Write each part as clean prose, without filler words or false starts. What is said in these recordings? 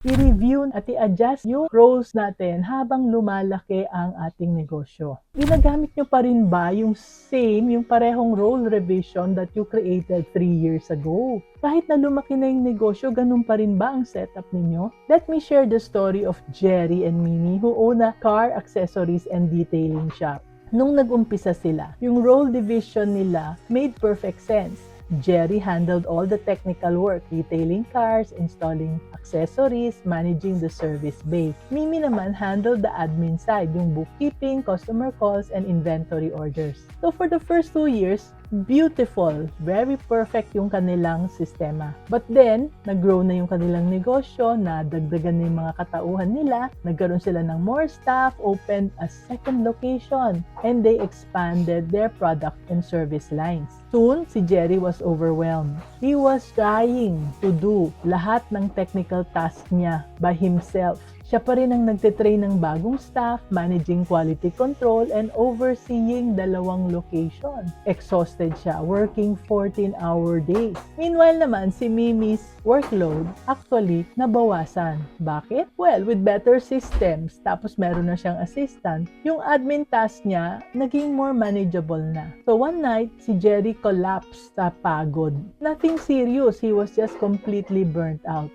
i-review at i-adjust yung roles natin habang lumalaki ang ating negosyo. Ginagamit nyo pa rin ba yung parehong role revision that you created 3 years ago? Kahit na lumaki na yung negosyo, ganun pa rin ba ang setup ninyo? Let me share the story of Jerry and Mimi who own a car accessories and detailing shop. Nung nag-umpisa sila, yung role division nila made perfect sense. Jerry handled all the technical work, detailing cars, installing accessories, managing the service bay. Mimi naman handled the admin side, yung bookkeeping, customer calls, and inventory orders. So for the first 2 years, beautiful, very perfect yung kanilang sistema. But then, nag-grow na yung kanilang negosyo, nadagdagan na yung mga katauhan nila, nagkaroon sila ng more staff, opened a second location, and they expanded their product and service lines. Soon, si Jerry was overwhelmed. He was trying to do lahat ng technical task niya by himself. Siya pa rin ang nagtitrain ng bagong staff, managing quality control, and overseeing 2 location. Exhausted siya, working 14-hour days. Meanwhile naman, si Mimi's workload actually nabawasan. Bakit? Well, with better systems, tapos meron na siyang assistant, yung admin task niya naging more manageable na. So one night, si Jerry collapsed sa pagod. Nothing serious, he was just completely burnt out.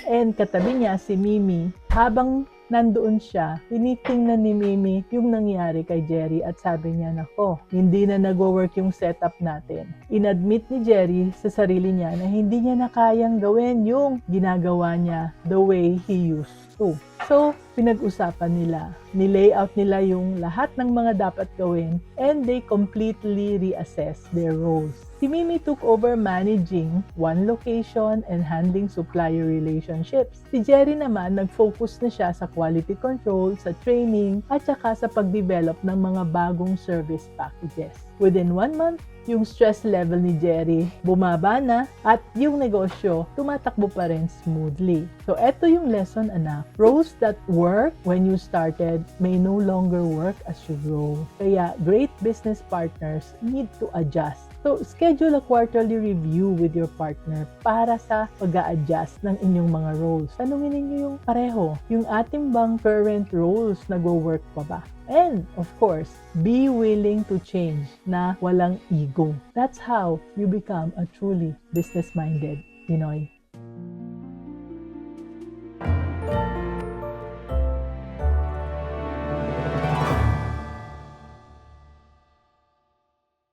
And katabi niya si Mimi, habang nandoon siya, tinitingnan ni Mimi yung nangyari kay Jerry at sabi niya, nako, hindi na nagwo-work yung setup natin. Inadmit ni Jerry sa sarili niya na hindi niya na kayang gawin yung ginagawa niya the way he used to. So, pinag-usapan nila, ni-layout nila yung lahat ng mga dapat gawin and they completely reassess their roles. Si Mimi took over managing 1 location and handling supplier relationships. Si Jerry naman nag-focus na siya sa quality control, sa training, at saka sa pag-develop ng mga bagong service packages. Within 1 month, yung stress level ni Jerry bumaba na at yung negosyo tumatakbo pa rin smoothly. So, eto yung lesson, anak. Roles that work when you started may no longer work as you grow. Kaya, great business partners need to adjust. So, schedule a quarterly review with your partner para sa pag-a-adjust ng inyong mga roles. Tanungin ninyo yung pareho, yung ating bang current roles nagwo-work pa ba? And, of course, be willing to change na walang ego. That's how you become a truly business-minded Pinoy.